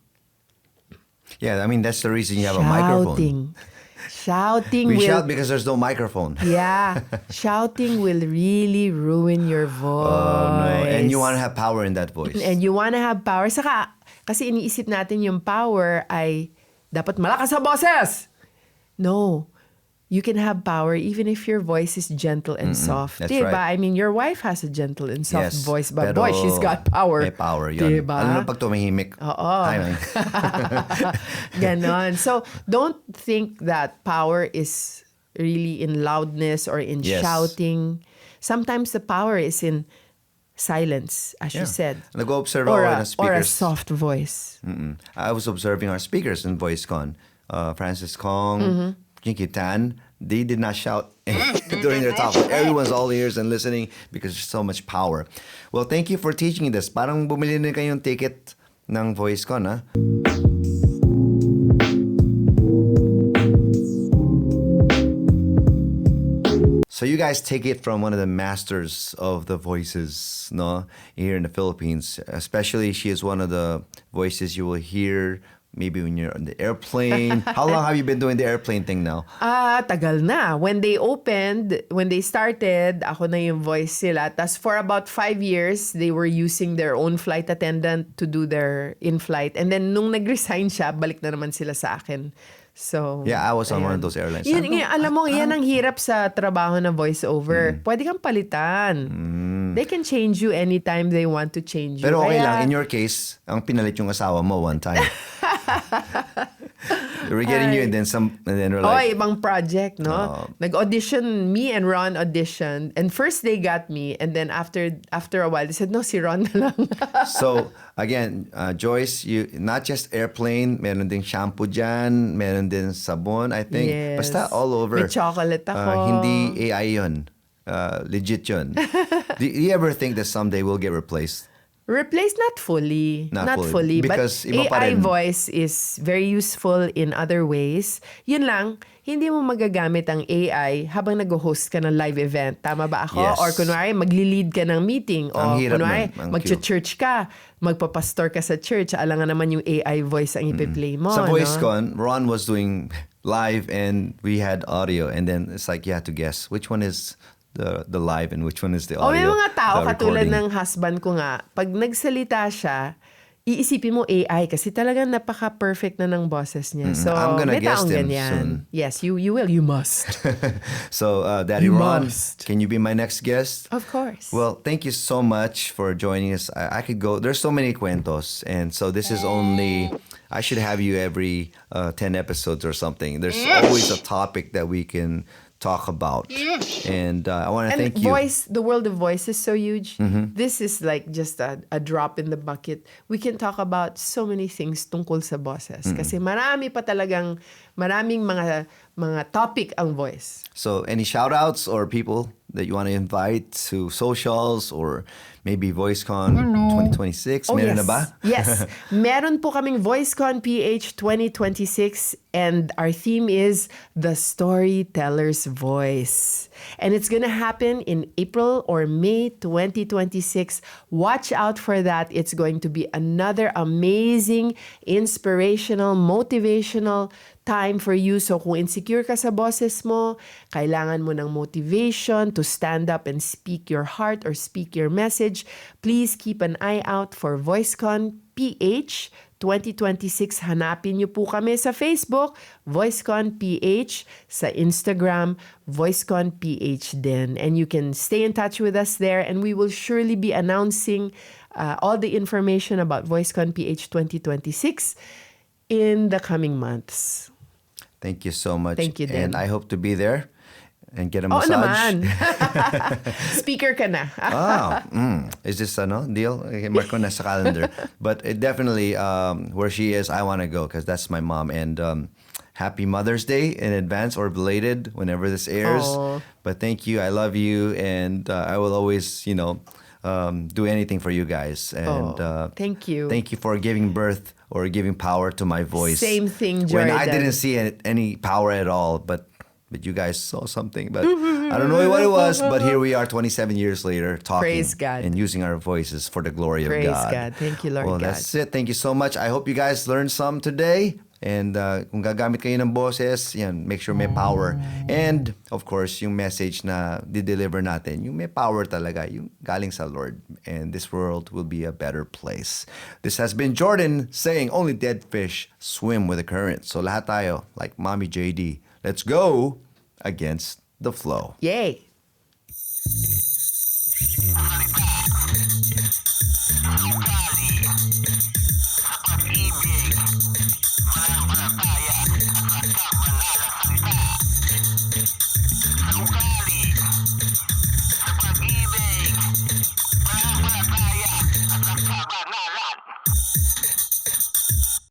Yeah, I mean, that's the reason you have a microphone. Shouting We will... shout because there's no microphone. Yeah. Shouting will really ruin your voice. Oh, no. And you want to have power in that voice. And you want to have power. Saka, kasi iniisip natin yung power ay dapat malakas sa boses. No. You can have power even if your voice is gentle and soft. That's diba? right. I mean, your wife has a gentle and soft Yes, voice, but pero boy, she's got power. May power yun. Diba? Alam mo pag tumahimik. Oo. Hi, Ganon. So, don't think that power is really in loudness or in Yes. shouting. Sometimes the power is in silence, as you said. Nag-observe Or ako ng a speakers. soft voice. I was observing our speakers in VoiceCon. Francis Kong, Kinky Tan, they did not shout during their talk. Everyone's all ears and listening because there's so much power. Well, thank you for teaching this. Parang bumili na kayong ticket ng VoiceCon, ha? So you guys take it from one of the masters of the voices, no, here in the Philippines. Especially, she is one of the voices you will hear maybe when you're on the airplane. How long have you been doing the airplane thing now? Tagal na. When they started, ako na yung voice sila. Tas for about 5 years, they were using their own flight attendant to do their in-flight. And then nung nag-resign siya, balik na naman sila sa akin. So, Yeah, I was on one of those airlines. Alam mo, yan ang hirap sa trabaho na voiceover. Pwede kang palitan. They can change you anytime they want to change you. Pero okay lang, in your case, ang pinalit yung asawa mo one time. They were getting you and then we're like... ibang project, no? Nag-audition, me and Ron auditioned. And first they got me. And then after a while, they said, no, si Ron na lang. So, again, Joyce, you not just airplane, meron ding shampoo dyan, meron din sabon, I think. Yes. Basta all over. May chocolate ako. Hindi AI yun. Legit yun. Do you ever think that someday we'll get replaced? Replaced, not fully. Not fully. Because but iba pa AI rin. voice is very useful in other ways. Yun lang, hindi mo magagamit ang AI habang nag-host ka ng live event. Tama ba ako? Yes. Or kunwari, magli-lead ka ng meeting. O Ang hirap kunwari, nun. Ang mag-church ka. Magpapastor ka sa church. Alangan naman yung AI voice ang ipi-play mo. Sa no? VoiceCon, Ron was doing live and we had audio. And then it's like you had to guess which one is the live and which one is the audio. May mga tao, the katulad recording. ng husband ko nga, pag nagsalita siya, iisipin mo AI kasi talagang napaka-perfect na ng boses niya. So, I'm gonna may guest taong him ganyan. soon. Yes, you will. You must. So, Daddy You Ron, must. can you be my next guest? Of course. Well, thank you so much for joining us. I could go. There's so many cuentos, and so this is only. I should have you every 10 episodes or something. There's always a topic that we can talk about, and I want to thank you. The world of voice is so huge. This is like just a drop in the bucket. We can talk about so many things tungkol sa boses. Kasi maraming mga topic ang voice. So, any shout-outs or people that you want to invite to socials or maybe VoiceCon 2026? Meron na ba? Yes. Meron po kaming VoiceCon PH 2026 and our theme is The Storyteller's Voice. And it's gonna happen in April or May 2026. Watch out for that. It's going to be another amazing, inspirational, motivational time for you. So kung insecure ka sa boses mo, kailangan mo ng motivation to stand up and speak your heart or speak your message, please keep an eye out for VoiceCon PH 2026. Hanapin niyo po kami sa Facebook, VoiceCon PH, sa Instagram, VoiceCon PH din. And you can stay in touch with us there and we will surely be announcing all the information about VoiceCon PH 2026 in the coming months. Thank you so much. Thank you, Dan. And I hope to be there and get a Oo massage. naman. Speaker ka na. Is this deal? Okay, mark ko na sa calendar. But it definitely, where she is, I want to go because that's my mom. And happy Mother's Day in advance or belated whenever this airs. Aw. But thank you. I love you. And I will always, do anything for you guys. And Thank you. Thank you for giving birth or giving power to my voice. Same thing, When Jordan. I didn't see any power at all, but you guys saw something. But I don't know what it was. But here we are 27 years later talking Praise God. and using our voices for the glory Praise of God. God. Thank you, Lord Well, God. that's it. Thank you so much. I hope you guys learned some today. And kung gagamit kayo ng boses, yan, make sure may power. And, of course, yung message na di-deliver natin, yung may power talaga, yung galing sa Lord. And this world will be a better place. This has been Jordan saying, only dead fish swim with the current. So lahat tayo, like Mommy JD, let's go against the flow. Yay!